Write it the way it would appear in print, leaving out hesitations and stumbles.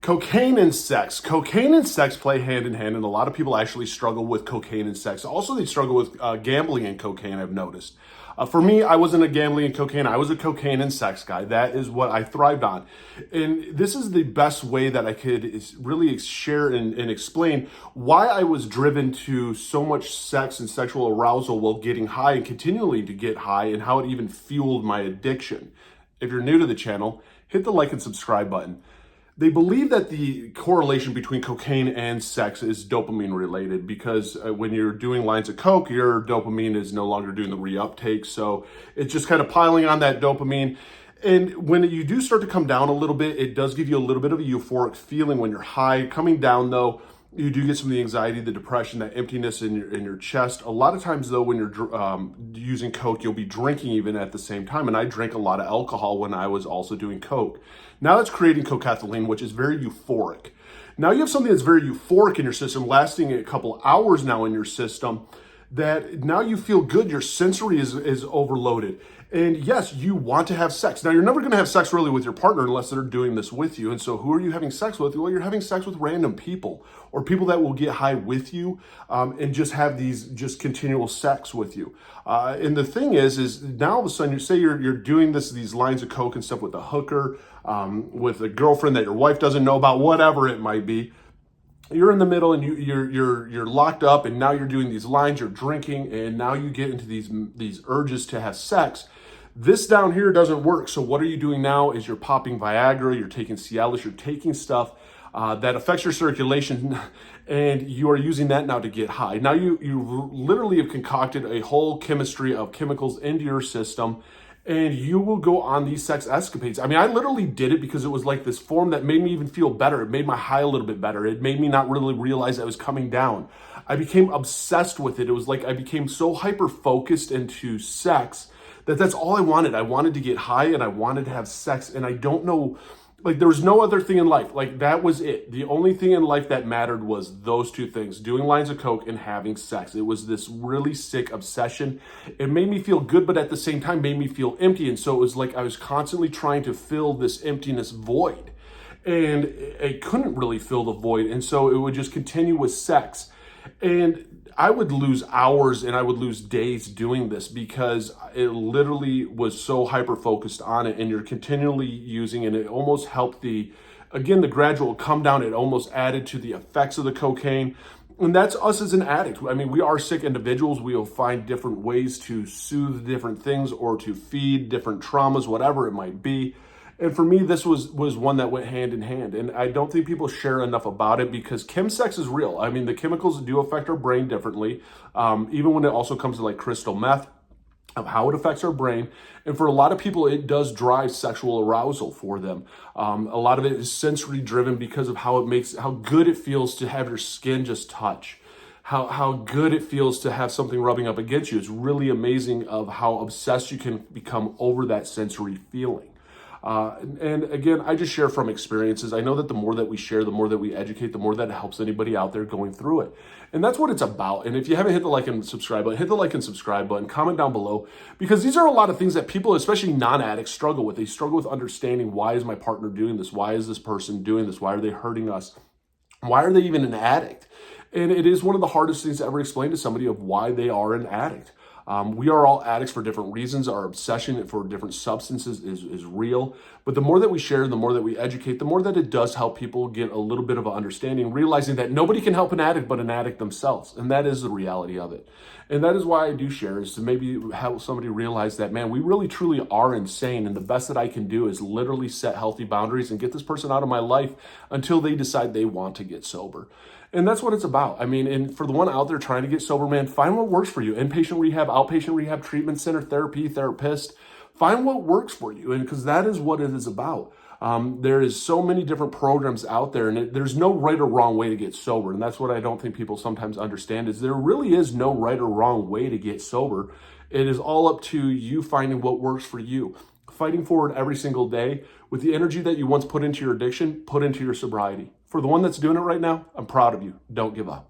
Cocaine and sex. Cocaine and sex play hand in hand, and a lot of people actually struggle with cocaine and sex. Also, they struggle with gambling and cocaine, I've noticed. For me, I wasn't a gambling and cocaine. I was a cocaine and sex guy. That is what I thrived on. And this is the best way that I could really share and explain why I was driven to so much sex and sexual arousal while getting high and continually to get high, and how it even fueled my addiction. If you're new to the channel, hit the like and subscribe button. They believe that the correlation between cocaine and sex is dopamine related, because when you're doing lines of coke, your dopamine is no longer doing the reuptake. So it's just kind of piling on that dopamine. And when you do start to come down a little bit, it does give you a little bit of a euphoric feeling when you're high. Coming down though, you do get some of the anxiety, the depression, that emptiness in your chest. A lot of times though, when you're using coke, you'll be drinking even at the same time. And I drank a lot of alcohol when I was also doing coke. Now it's creating cocethylene, which is very euphoric. Now you have something that's very euphoric in your system, lasting a couple hours now in your system, that now you feel good. Your sensory is overloaded. And yes, you want to have sex. Now, you're never going to have sex really with your partner unless they're doing this with you. And so who are you having sex with? Well, you're having sex with random people, or people that will get high with you and just have these just continual sex with you. And the thing is now all of a sudden, you say you're doing these lines of coke and stuff with a hooker, with a girlfriend that your wife doesn't know about, whatever it might be. You're in the middle and you're locked up, and now you're doing these lines, you're drinking, and now you get into these urges to have sex. This down here doesn't work. So what are you doing now is you're popping Viagra, you're taking Cialis, you're taking stuff that affects your circulation, and you are using that now to get high. Now you literally have concocted a whole chemistry of chemicals into your system, and you will go on these sex escapades. I mean, I literally did it because it was like this form that made me even feel better. It made my high a little bit better. It made me not really realize I was coming down. I became obsessed with it. It was like I became so hyper-focused into sex that's all I wanted. I wanted to get high and I wanted to have sex. And I don't know, like there was no other thing in life. Like that was it. The only thing in life that mattered was those two things: doing lines of coke and having sex. It was this really sick obsession. It made me feel good, but at the same time made me feel empty. And so it was like I was constantly trying to fill this emptiness void, and I couldn't really fill the void. And so it would just continue with sex. And I would lose hours and I would lose days doing this because it literally was so hyper-focused on it, and you're continually using it. And it almost helped the gradual come down. It almost added to the effects of the cocaine. And that's us as an addict. I mean, we are sick individuals. We'll find different ways to soothe different things or to feed different traumas, whatever it might be. And for me, this was one that went hand in hand. And I don't think people share enough about it, because Chem Sex is real. I mean, the chemicals do affect our brain differently, even when it also comes to like crystal meth, of how it affects our brain. And for a lot of people, it does drive sexual arousal for them. A lot of it is sensory driven because of how good it feels to have your skin just touch. How good it feels to have something rubbing up against you. It's really amazing of how obsessed you can become over that sensory feeling. And again, I just share from experiences. I know that the more that we share, the more that we educate, the more that it helps anybody out there going through it. And that's what it's about. And if you haven't hit the like and subscribe button, hit the like and subscribe button, comment down below, because these are a lot of things that people, especially non-addicts, struggle with. They struggle with understanding, why is my partner doing this? Why is this person doing this? Why are they hurting us? Why are they even an addict? And it is one of the hardest things to ever explain to somebody of why they are an addict. We are all addicts for different reasons. Our obsession for different substances is real. But the more that we share, the more that we educate, the more that it does help people get a little bit of an understanding, realizing that nobody can help an addict but an addict themselves. And that is the reality of it. And that is why I do share, is to maybe help somebody realize that, man, we really truly are insane. And the best that I can do is literally set healthy boundaries and get this person out of my life until they decide they want to get sober. And that's what it's about. I mean, and for the one out there trying to get sober, man, find what works for you. Inpatient rehab, outpatient rehab, treatment center, therapy, therapist. Find what works for you, and because that is what it is about. There is so many different programs out there, and there's no right or wrong way to get sober. And that's what I don't think people sometimes understand, is there really is no right or wrong way to get sober. It is all up to you finding what works for you. Fighting forward every single day with the energy that you once put into your addiction, put into your sobriety. For the one that's doing it right now, I'm proud of you. Don't give up.